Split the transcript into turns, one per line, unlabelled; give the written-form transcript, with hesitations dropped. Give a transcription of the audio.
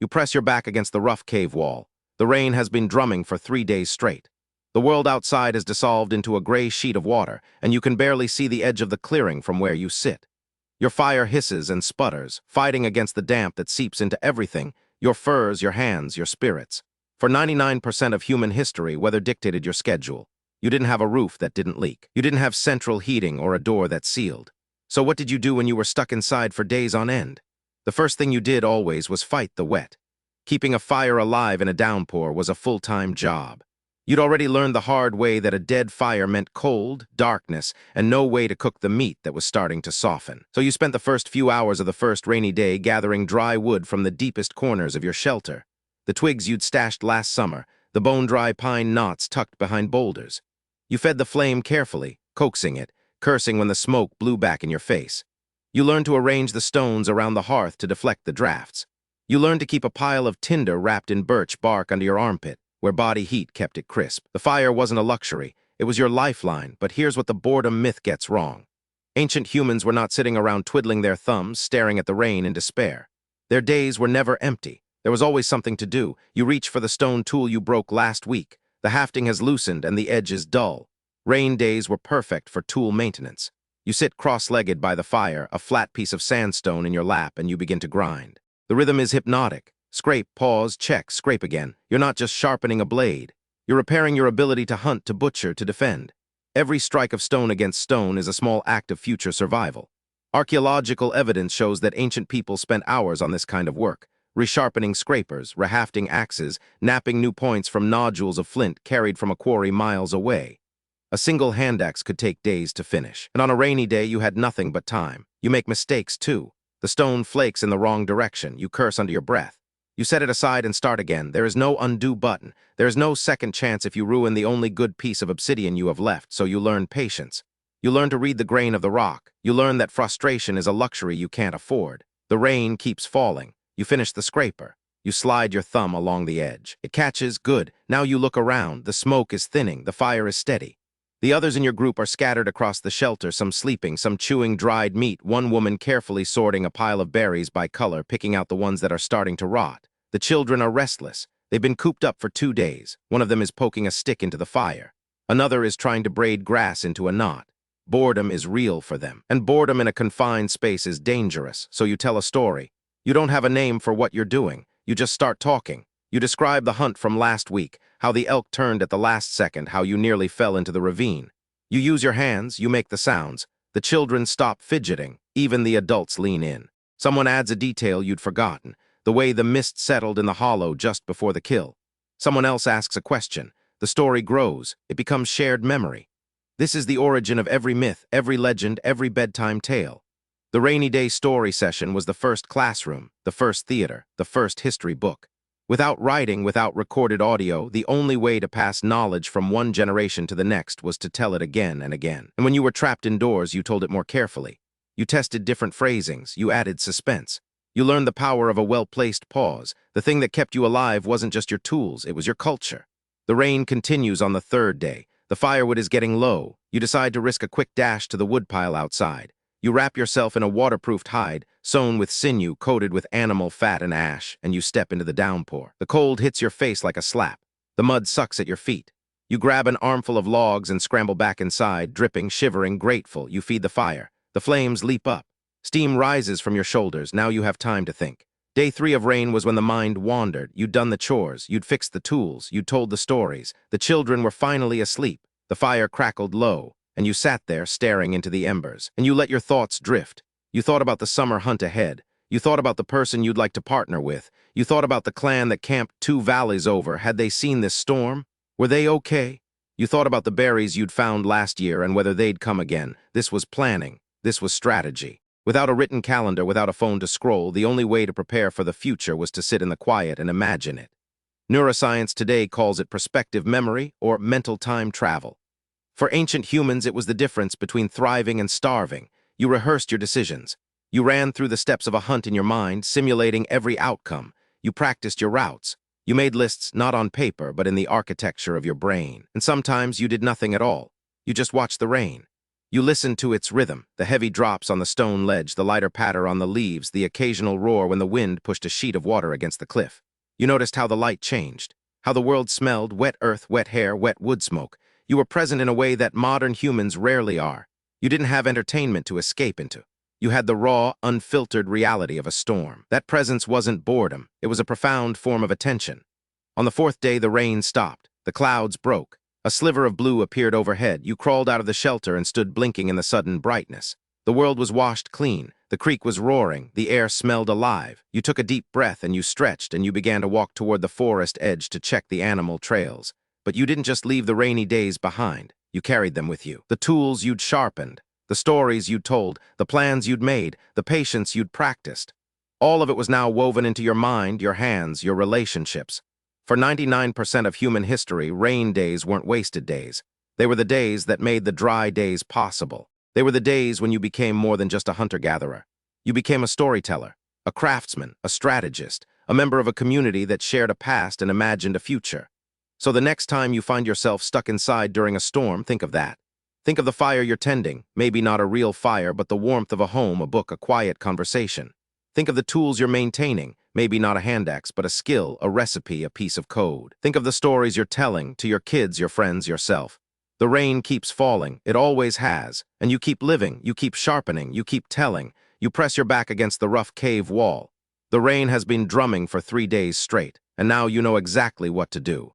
You press your back against the rough cave wall. The rain has been drumming for 3 days straight. The world outside has dissolved into a gray sheet of water, and you can barely see the edge of the clearing from where you sit. Your fire hisses and sputters, fighting against the damp that seeps into everything, your furs, your hands, your spirits. For 99% of human history, weather dictated your schedule. You didn't have a roof that didn't leak. You didn't have central heating or a door that sealed. So what did you do when you were stuck inside for days on end? The first thing you did always was fight the wet. Keeping a fire alive in a downpour was a full-time job. You'd already learned the hard way that a dead fire meant cold, darkness, and no way to cook the meat that was starting to soften. So you spent the first few hours of the first rainy day gathering dry wood from the deepest corners of your shelter. The twigs you'd stashed last summer, the bone-dry pine knots tucked behind boulders. You fed the flame carefully, coaxing it, cursing when the smoke blew back in your face. You learned to arrange the stones around the hearth to deflect the drafts. You learned to keep a pile of tinder wrapped in birch bark under your armpit, where body heat kept it crisp. The fire wasn't a luxury, it was your lifeline, but here's what the boredom myth gets wrong. Ancient humans were not sitting around twiddling their thumbs, staring at the rain in despair. Their days were never empty. There was always something to do. You reach for the stone tool you broke last week. The hafting has loosened and the edge is dull. Rain days were perfect for tool maintenance. You sit cross-legged by the fire, a flat piece of sandstone in your lap, and you begin to grind. The rhythm is hypnotic. Scrape, pause, check, scrape again. You're not just sharpening a blade. You're repairing your ability to hunt, to butcher, to defend. Every strike of stone against stone is a small act of future survival. Archaeological evidence shows that ancient people spent hours on this kind of work, resharpening scrapers, rehafting axes, knapping new points from nodules of flint carried from a quarry miles away. A single hand axe could take days to finish, and on a rainy day you had nothing but time. You make mistakes too. The stone flakes in the wrong direction. You curse under your breath. You set it aside and start again. There is no undo button. There is no second chance if you ruin the only good piece of obsidian you have left, so you learn patience. You learn to read the grain of the rock. You learn that frustration is a luxury you can't afford. The rain keeps falling. You finish the scraper. You slide your thumb along the edge. It catches, good. Now you look around. The smoke is thinning. The fire is steady. The others in your group are scattered across the shelter, some sleeping, some chewing dried meat, one woman carefully sorting a pile of berries by color, picking out the ones that are starting to rot. The children are restless. They've been cooped up for 2 days. One of them is poking a stick into the fire. Another is trying to braid grass into a knot. Boredom is real for them, and boredom in a confined space is dangerous, so you tell a story. You don't have a name for what you're doing. You just start talking. You describe the hunt from last week, how the elk turned at the last second, how you nearly fell into the ravine. You use your hands, you make the sounds. The children stop fidgeting. Even the adults lean in. Someone adds a detail you'd forgotten, the way the mist settled in the hollow just before the kill. Someone else asks a question. The story grows. It becomes shared memory. This is the origin of every myth, every legend, every bedtime tale. The rainy day story session was the first classroom, the first theater, the first history book. Without writing, without recorded audio, the only way to pass knowledge from one generation to the next was to tell it again and again. And when you were trapped indoors, you told it more carefully. You tested different phrasings, you added suspense. You learned the power of a well-placed pause. The thing that kept you alive wasn't just your tools, it was your culture. The rain continues on the 3rd day. The firewood is getting low. You decide to risk a quick dash to the woodpile outside. You wrap yourself in a waterproofed hide, sewn with sinew coated with animal fat and ash, and you step into the downpour. The cold hits your face like a slap. The mud sucks at your feet. You grab an armful of logs and scramble back inside, dripping, shivering, grateful. You feed the fire. The flames leap up. Steam rises from your shoulders. Now you have time to think. Day 3 of rain was when the mind wandered. You'd done the chores. You'd fixed the tools. You'd told the stories. The children were finally asleep. The fire crackled low, and you sat there staring into the embers. And you let your thoughts drift. You thought about the summer hunt ahead. You thought about the person you'd like to partner with. You thought about the clan that camped 2 valleys over. Had they seen this storm? Were they okay? You thought about the berries you'd found last year and whether they'd come again. This was planning. This was strategy. Without a written calendar, without a phone to scroll, the only way to prepare for the future was to sit in the quiet and imagine it. Neuroscience today calls it prospective memory or mental time travel. For ancient humans, it was the difference between thriving and starving. You rehearsed your decisions. You ran through the steps of a hunt in your mind, simulating every outcome. You practiced your routes. You made lists not on paper, but in the architecture of your brain. And sometimes you did nothing at all. You just watched the rain. You listened to its rhythm, the heavy drops on the stone ledge, the lighter patter on the leaves, the occasional roar when the wind pushed a sheet of water against the cliff. You noticed how the light changed, how the world smelled, wet earth, wet hair, wet wood smoke. You were present in a way that modern humans rarely are. You didn't have entertainment to escape into. You had the raw, unfiltered reality of a storm. That presence wasn't boredom. It was a profound form of attention. On the fourth day, the rain stopped. The clouds broke. A sliver of blue appeared overhead. You crawled out of the shelter and stood blinking in the sudden brightness. The world was washed clean. The creek was roaring. The air smelled alive. You took a deep breath and you stretched and you began to walk toward the forest edge to check the animal trails. But you didn't just leave the rainy days behind. You carried them with you. The tools you'd sharpened, the stories you'd told, the plans you'd made, the patience you'd practiced. All of it was now woven into your mind, your hands, your relationships. For 99% of human history, rain days weren't wasted days. They were the days that made the dry days possible. They were the days when you became more than just a hunter-gatherer. You became a storyteller, a craftsman, a strategist, a member of a community that shared a past and imagined a future. So the next time you find yourself stuck inside during a storm, think of that. Think of the fire you're tending, maybe not a real fire, but the warmth of a home, a book, a quiet conversation. Think of the tools you're maintaining, maybe not a hand axe, but a skill, a recipe, a piece of code. Think of the stories you're telling to your kids, your friends, yourself. The rain keeps falling, it always has, and you keep living, you keep sharpening, you keep telling, you press your back against the rough cave wall. The rain has been drumming for 3 days straight, and now you know exactly what to do.